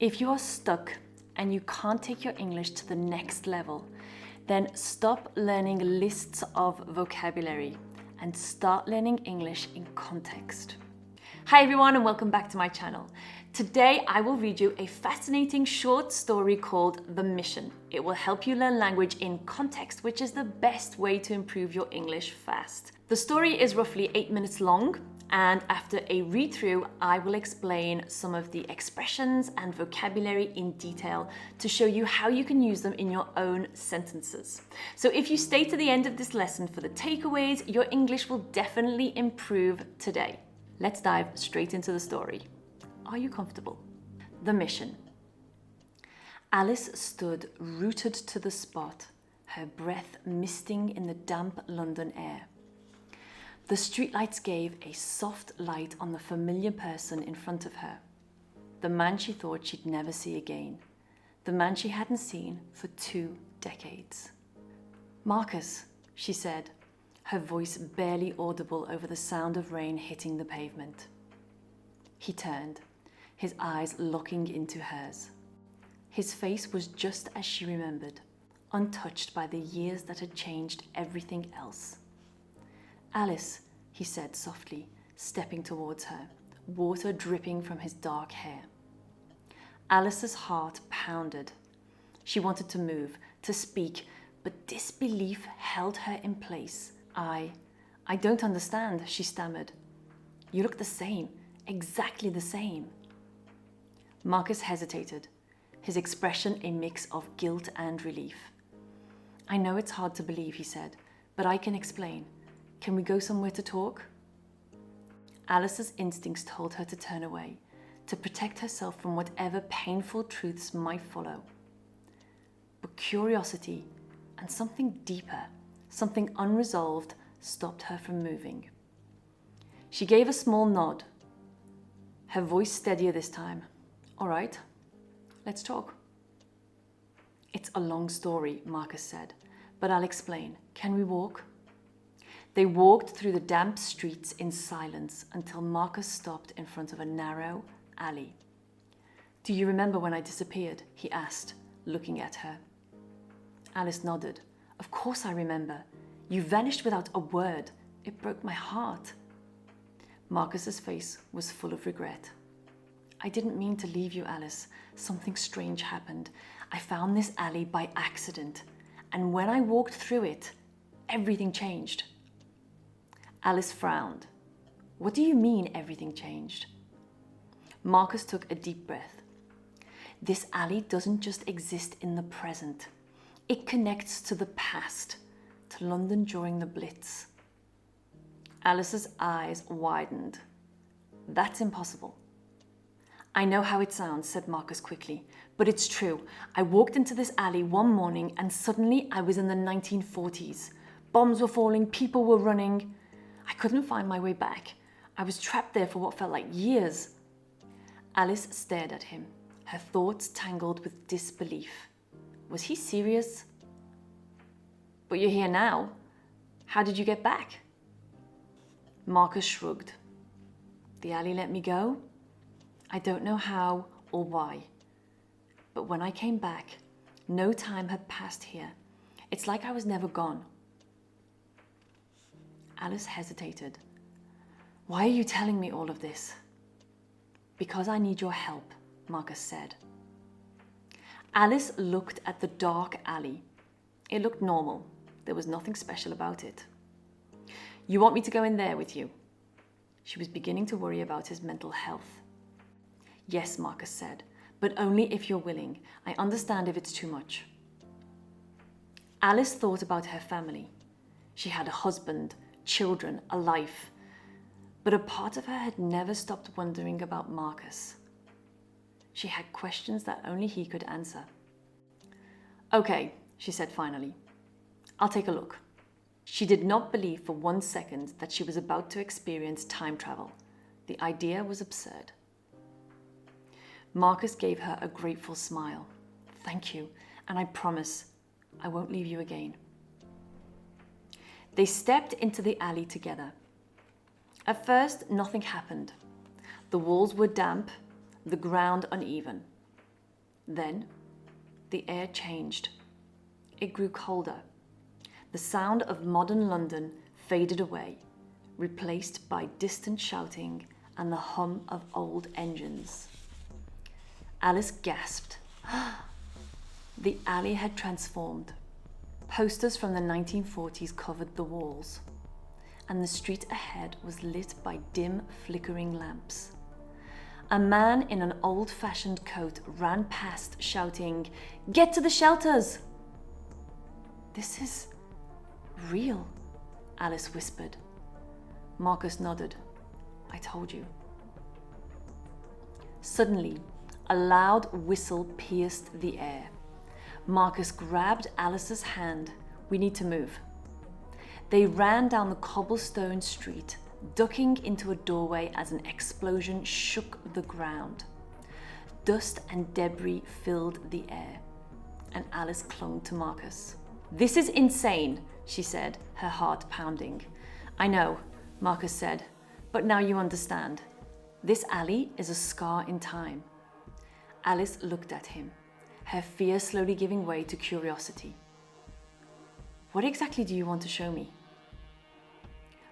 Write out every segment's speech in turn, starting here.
If you are stuck and you can't take your English to the next level, then stop learning lists of vocabulary and start learning English in context. Hi everyone and welcome back to my channel. Today I will read you a fascinating short story called The Mission. It will help you learn language in context, which is the best way to improve your English fast. The story is roughly 8 minutes long, and after a read through, I will explain some of the expressions and vocabulary in detail to show you how you can use them in your own sentences. So if you stay to the end of this lesson for the takeaways, your English will definitely improve today. Let's dive straight into the story. Are you comfortable? The Mission. Alice stood rooted to the spot, her breath misting in the damp London air. The streetlights gave a soft light on the familiar person in front of her. The man she thought she'd never see again. The man she hadn't seen for 2 decades. "Marcus," she said, her voice barely audible over the sound of rain hitting the pavement. He turned, his eyes looking into hers. His face was just as she remembered, untouched by the years that had changed everything else. "Alice," he said softly, stepping towards her, water dripping from his dark hair. Alice's heart pounded. She wanted to move, to speak, but disbelief held her in place. I don't understand," she stammered. "You look the same, exactly the same." Marcus hesitated, his expression a mix of guilt and relief. "I know it's hard to believe," he said, "but I can explain. Can we go somewhere to talk?" Alice's instincts told her to turn away, to protect herself from whatever painful truths might follow. But curiosity and something deeper, something unresolved, stopped her from moving. She gave a small nod, her voice steadier this time. "All right, let's talk." "It's a long story," Marcus said, "but I'll explain. Can we walk?" They walked through the damp streets in silence until Marcus stopped in front of a narrow alley. "Do you remember when I disappeared?" he asked, looking at her. Alice nodded. "Of course I remember. You vanished without a word. It broke my heart." Marcus's face was full of regret. "I didn't mean to leave you, Alice. Something strange happened. I found this alley by accident, and when I walked through it, everything changed." Alice frowned. "What do you mean everything changed?" Marcus took a deep breath. "This alley doesn't just exist in the present. It connects to the past, to London during the Blitz." Alice's eyes widened. "That's impossible." "I know how it sounds," said Marcus quickly, "but it's true. I walked into this alley one morning and suddenly I was in the 1940s. Bombs were falling, people were running. I couldn't find my way back. I was trapped there for what felt like years." Alice stared at him, her thoughts tangled with disbelief. Was he serious? "But you're here now. How did you get back?" Marcus shrugged. "The alley let me go. I don't know how or why. But when I came back, no time had passed here. It's like I was never gone." Alice hesitated. "Why are you telling me all of this?" "Because I need your help," Marcus said. Alice looked at the dark alley. It looked normal. There was nothing special about it. "You want me to go in there with you?" She was beginning to worry about his mental health. "Yes," Marcus said, "but only if you're willing. I understand if it's too much." Alice thought about her family. She had a husband, children, a life. But a part of her had never stopped wondering about Marcus. She had questions that only he could answer. "Okay," she said finally. "I'll take a look." She did not believe for 1 second that she was about to experience time travel. The idea was absurd. Marcus gave her a grateful smile. "Thank you, and I promise I won't leave you again." They stepped into the alley together. At first, nothing happened. The walls were damp, the ground uneven. Then the air changed. It grew colder. The sound of modern London faded away, replaced by distant shouting and the hum of old engines. Alice gasped. The alley had transformed. Posters from the 1940s covered the walls, and the street ahead was lit by dim, flickering lamps. A man in an old-fashioned coat ran past, shouting, "Get to the shelters!" "This is real," Alice whispered. Marcus nodded. "I told you." Suddenly, a loud whistle pierced the air. Marcus grabbed Alice's hand. "We need to move." They ran down the cobblestone street, ducking into a doorway as an explosion shook the ground. Dust and debris filled the air, and Alice clung to Marcus. "This is insane," she said, her heart pounding. "I know," Marcus said, "but now you understand. This alley is a scar in time." Alice looked at him, her fear slowly giving way to curiosity. "What exactly do you want to show me?"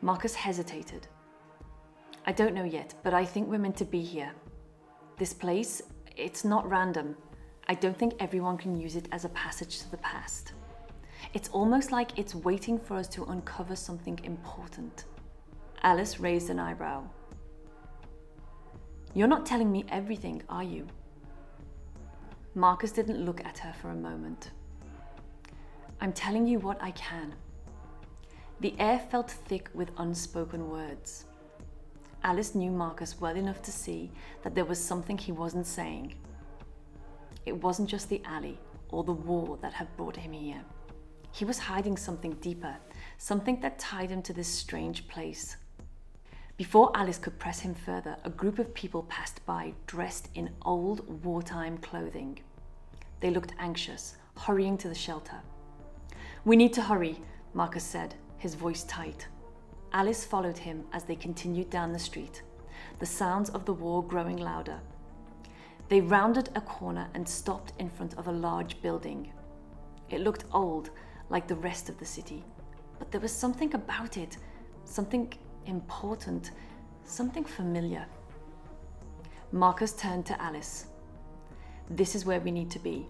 Marcus hesitated. "I don't know yet, but I think we're meant to be here. This place, it's not random. I don't think everyone can use it as a passage to the past. It's almost like it's waiting for us to uncover something important." Alice raised an eyebrow. "You're not telling me everything, are you?" Marcus didn't look at her for a moment. "I'm telling you what I can." The air felt thick with unspoken words. Alice knew Marcus well enough to see that there was something he wasn't saying. It wasn't just the alley or the war that had brought him here. He was hiding something deeper, something that tied him to this strange place. Before Alice could press him further, a group of people passed by, dressed in old wartime clothing. They looked anxious, hurrying to the shelter. "We need to hurry," Marcus said, his voice tight. Alice followed him as they continued down the street, the sounds of the war growing louder. They rounded a corner and stopped in front of a large building. It looked old, like the rest of the city, but there was something about it, something important, something familiar. Marcus turned to Alice. "This is where we need to be.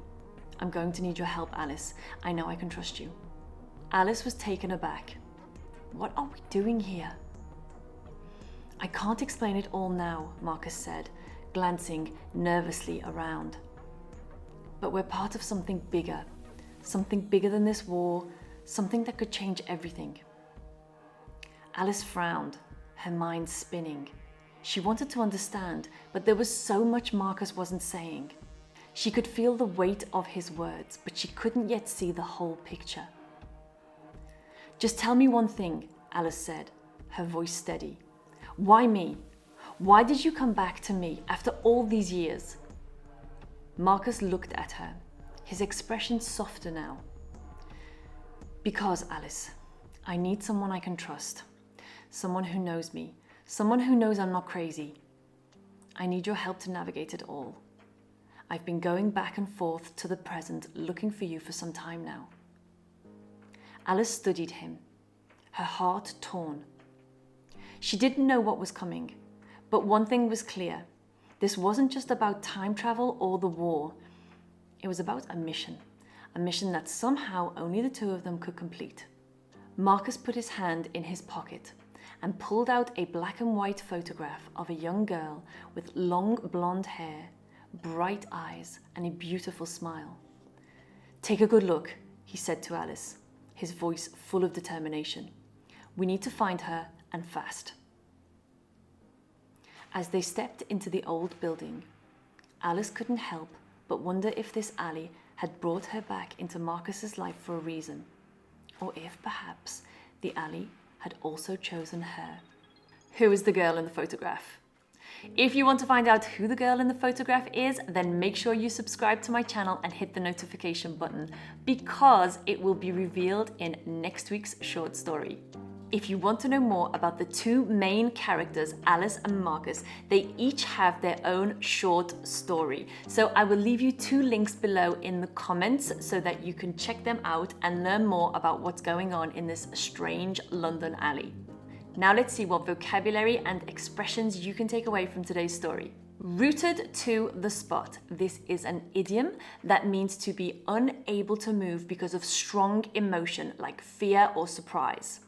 I'm going to need your help, Alice. I know I can trust you." Alice was taken aback. "What are we doing here?" "I can't explain it all now," Marcus said, glancing nervously around. "But we're part of something bigger than this war, something that could change everything." Alice frowned, her mind spinning. She wanted to understand, but there was so much Marcus wasn't saying. She could feel the weight of his words, but she couldn't yet see the whole picture. "Just tell me one thing," Alice said, her voice steady. "Why me? Why did you come back to me after all these years?" Marcus looked at her, his expression softer now. "Because, Alice, I need someone I can trust. Someone who knows me. Someone who knows I'm not crazy. I need your help to navigate it all. I've been going back and forth to the present, looking for you for some time now." Alice studied him, her heart torn. She didn't know what was coming, but one thing was clear. This wasn't just about time travel or the war. It was about a mission that somehow only the two of them could complete. Marcus put his hand in his pocket and pulled out a black and white photograph of a young girl with long blonde hair, bright eyes, and a beautiful smile. "Take a good look," he said to Alice, his voice full of determination. "We need to find her, and fast." As they stepped into the old building, Alice couldn't help but wonder if this alley had brought her back into Marcus's life for a reason, or if perhaps the alley had also chosen her. Who is the girl in the photograph? If you want to find out who the girl in the photograph is, then make sure you subscribe to my channel and hit the notification button, because it will be revealed in next week's short story. If you want to know more about the two main characters, Alice and Marcus, they each have their own short story. So I will leave you 2 links below in the comments so that you can check them out and learn more about what's going on in this strange London alley. Now let's see what vocabulary and expressions you can take away from today's story. Rooted to the spot. This is an idiom that means to be unable to move because of strong emotion like fear or surprise.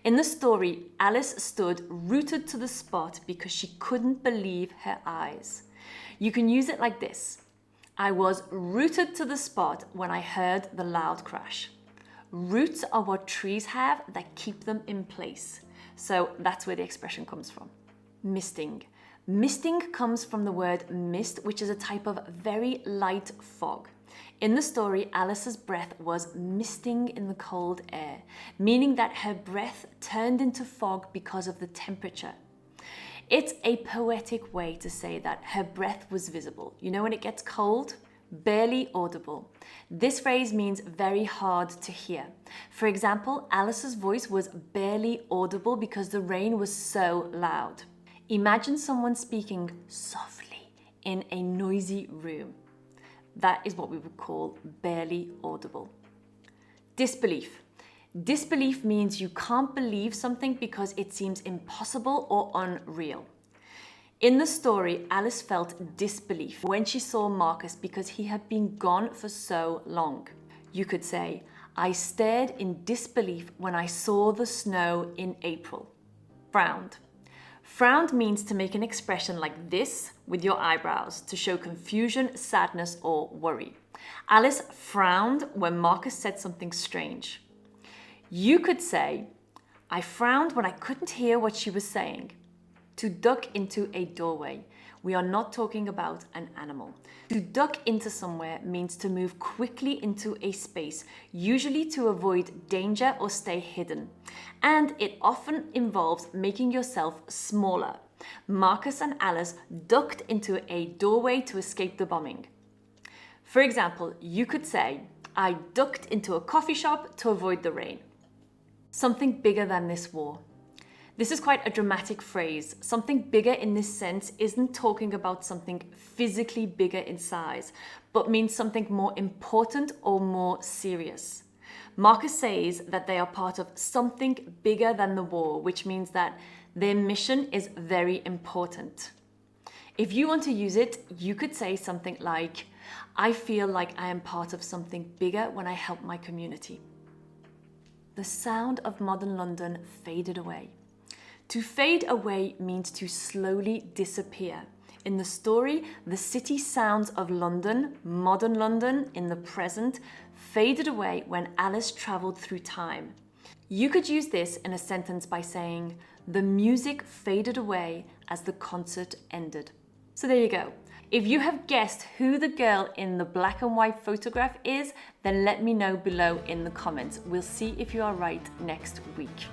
In the story, Alice stood rooted to the spot because she couldn't believe her eyes. You can use it like this. I was rooted to the spot when I heard the loud crash. Roots are what trees have that keep them in place. So that's where the expression comes from. Misting. Misting comes from the word mist, which is a type of very light fog. In the story, Alice's breath was misting in the cold air, meaning that her breath turned into fog because of the temperature. It's a poetic way to say that her breath was visible. You know when it gets cold? Barely audible. This phrase means very hard to hear. For example, Alice's voice was barely audible because the rain was so loud. Imagine someone speaking softly in a noisy room. That is what we would call barely audible. Disbelief. Disbelief means you can't believe something because it seems impossible or unreal. In the story, Alice felt disbelief when she saw Marcus because he had been gone for so long. You could say, I stared in disbelief when I saw the snow in April. Frowned. Frowned means to make an expression like this with your eyebrows to show confusion, sadness, or worry. Alice frowned when Marcus said something strange. You could say, I frowned when I couldn't hear what she was saying. To duck into a doorway. We are not talking about an animal. To duck into somewhere means to move quickly into a space, usually to avoid danger or stay hidden. And it often involves making yourself smaller. Marcus and Alice ducked into a doorway to escape the bombing. For example, you could say, I ducked into a coffee shop to avoid the rain. Something bigger than this war. This is quite a dramatic phrase. Something bigger in this sense isn't talking about something physically bigger in size, but means something more important or more serious. Marcus says that they are part of something bigger than the war, which means that their mission is very important. If you want to use it, you could say something like, I feel like I am part of something bigger when I help my community. The sound of modern London faded away. To fade away means to slowly disappear. In the story, the city sounds of London, modern London in the present, faded away when Alice traveled through time. You could use this in a sentence by saying, the music faded away as the concert ended. So there you go. If you have guessed who the girl in the black and white photograph is, then let me know below in the comments. We'll see if you are right next week.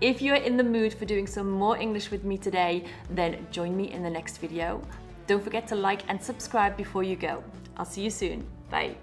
If you're in the mood for doing some more English with me today, then join me in the next video. Don't forget to like and subscribe before you go. I'll see you soon. Bye.